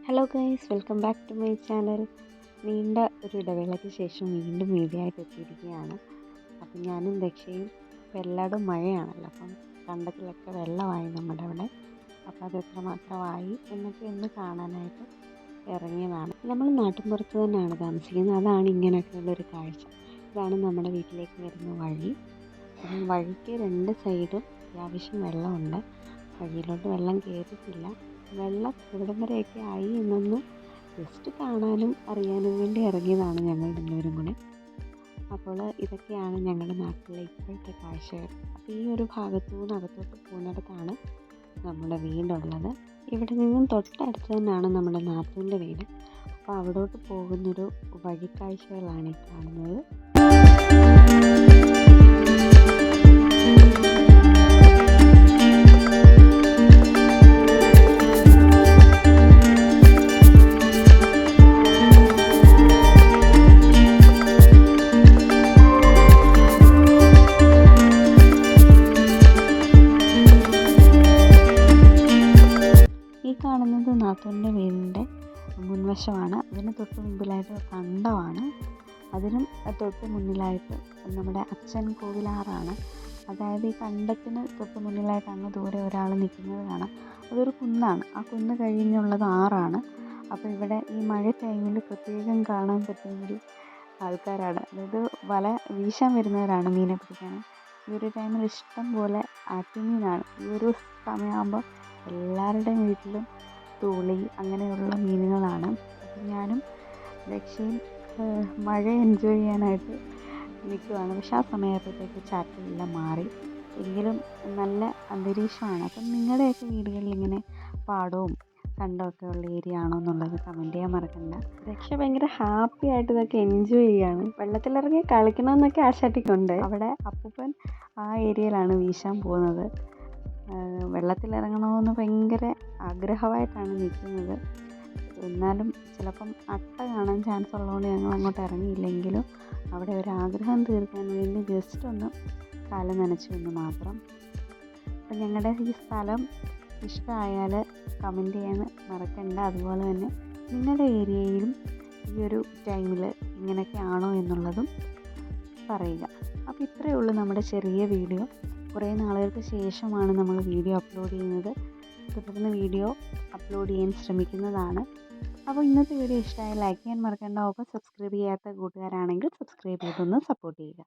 Hello guys, welcome back to my channel. നീണ്ട ഒരു ഇടവേളയ്ക്ക് ശേഷം വീണ്ടും വീഡിയോ ആയിട്ട് എത്തിയിരിക്കുകയാണ്. അപ്പം ഞാനും ദക്ഷയും ഇപ്പം എല്ലായിടും മഴയാണല്ലോ, അപ്പം കണ്ടത്തിലൊക്കെ വെള്ളമായി നമ്മുടെ അവിടെ. അപ്പം അത് എത്രമാത്രമായി എന്നൊക്കെ ഒന്ന് കാണാനായിട്ട് ഇറങ്ങിയതാണ്. നമ്മൾ നാട്ടിൻപുറത്ത് തന്നെയാണ് താമസിക്കുന്നത്, അതാണ് ഇങ്ങനെയൊക്കെയുള്ളൊരു കാഴ്ച. ഇതാണ് നമ്മുടെ വീട്ടിലേക്ക് വരുന്ന വഴി. അപ്പം വഴിക്ക് രണ്ട് സൈഡും അത്യാവശ്യം വെള്ളമുണ്ട്. വഴിയിലോട്ട് വെള്ളം കയറിയിട്ടില്ല. വെള്ളം എവിടം വരെയൊക്കെ ആയി എന്നൊന്ന് ജസ്റ്റ് കാണാനും അറിയാനും വേണ്ടി ഇറങ്ങിയതാണ് ഞങ്ങൾ രണ്ടുപേരും കൂടെ. അപ്പോൾ ഇതൊക്കെയാണ് ഞങ്ങളുടെ നാട്ടിലെ ഇപ്പോഴത്തെ കാഴ്ചകൾ. അപ്പോൾ ഈ ഒരു ഭാഗത്തു നിന്ന് അകത്തോട്ട് പോകുന്നിടത്താണ് നമ്മുടെ വീടുള്ളത്. ഇവിടെ നിന്നും തൊട്ടടുത്ത് തന്നെയാണ് നമ്മുടെ നാത്തൂൻ്റെ വീട്. അപ്പോൾ അവിടോട്ട് പോകുന്നൊരു വഴിക്കാഴ്ചകളാണ് ഈ കാണുന്നത്. കാണുന്നത് നാത്തൂൻ്റെ വീടിൻ്റെ മുൻവശമാണ്. അതിന് തൊട്ട് മുമ്പിലായിട്ട് കണ്ടമാണ്. അതിനും തൊട്ട് മുന്നിലായിട്ട് നമ്മുടെ അച്ഛൻ കോവിലാറാണ്. അതായത് ഈ കണ്ടത്തിന് തൊട്ട് മുന്നിലായിട്ട് അങ്ങ് ദൂരെ ഒരാൾ നിൽക്കുന്നത് കാണാം. അതൊരു കുന്നാണ്. ആ കുന്ന് കഴിഞ്ഞുള്ളത് ആറാണ്. അപ്പോൾ ഇവിടെ ഈ മഴ ടൈമിൽ പ്രത്യേകം കാണാൻ പറ്റുന്നൊരു ആൾക്കാരാണ്. അതായത് വല വീശാൻ വരുന്നവരാണ് മീനെ പിടിക്കാൻ. ഈ ഒരു ടൈമിൽ ഇഷ്ടം പോലെ ആറ്റുമീനാണ്. ഈ ഒരു സമയമാകുമ്പോൾ എല്ലാവരുടെയും വീട്ടിലും തൂളി അങ്ങനെയുള്ള മീനുകളാണ്. അപ്പം ഞാനും ദക്ഷയും മഴ എൻജോയ് ചെയ്യാനായിട്ട് നിൽക്കുവാണ്. പക്ഷെ ആ സമയത്തേക്ക് ചാറ്റലെല്ലാം മാറി. എങ്കിലും നല്ല അന്തരീക്ഷമാണ്. അപ്പം നിങ്ങളുടെയൊക്കെ വീടുകളിൽ ഇങ്ങനെ പാടവും കണ്ടമൊക്കെ ഉള്ള ഏരിയ ആണോ എന്നുള്ളത് കമൻറ്റ് ചെയ്യാൻ മറക്കണ്ട. ദക്ഷ ഭയങ്കര ഹാപ്പി ആയിട്ട് ഇതൊക്കെ എൻജോയ് ചെയ്യാണ്. വെള്ളത്തിലിറങ്ങി കളിക്കണമെന്നൊക്കെ ആശാട്ടിക്കുണ്ട്. അവിടെ അപ്പൂപ്പൻ ആ ഏരിയയിലാണ് വീശാൻ പോകുന്നത്. വെള്ളത്തിലിറങ്ങണമെന്ന് ഭയങ്കര ആഗ്രഹമായിട്ടാണ് നിൽക്കുന്നത്. എന്നാലും ചിലപ്പം അട്ട കാണാൻ ചാൻസ് ഉള്ളതുകൊണ്ട് ഞങ്ങൾ അങ്ങോട്ട് ഇറങ്ങിയില്ലെങ്കിലും അവിടെ ഒരു ആഗ്രഹം തീർക്കാൻ വേണ്ടി ജസ്റ്റ് ഒന്ന് കാല് നനച്ചു എന്ന് മാത്രം. അപ്പം ഞങ്ങളുടെ ഈ സ്ഥലം ഇഷ്ടമായാൽ കമൻറ്റ് ചെയ്യാൻ മറക്കണ്ട. അതുപോലെ തന്നെ നിങ്ങളുടെ ഏരിയയിലും ഈ ഒരു ടൈമിൽ ഇങ്ങനെയൊക്കെ ആണോ എന്നുള്ളതും പറയുക. അപ്പോൾ ഇത്രയേ ഉള്ളൂ നമ്മുടെ ചെറിയ വീഡിയോ. കുറേ നാളുകൾക്ക് ശേഷമാണ് നമ്മൾ വീഡിയോ അപ്ലോഡ് ചെയ്യുന്നത്. തുടർന്ന് വീഡിയോ അപ്ലോഡ് ചെയ്യാൻ ശ്രമിക്കുന്നതാണ്. അപ്പോൾ ഇന്നത്തെ വീഡിയോ ഇഷ്ടമായി ലൈക്ക് ചെയ്യാൻ മറക്കണ്ട. ഒപ്പം സബ്സ്ക്രൈബ് ചെയ്യാത്ത കൂട്ടുകാരാണെങ്കിൽ സബ്സ്ക്രൈബ് ചെയ്തൊന്ന് സപ്പോർട്ട് ചെയ്യുക.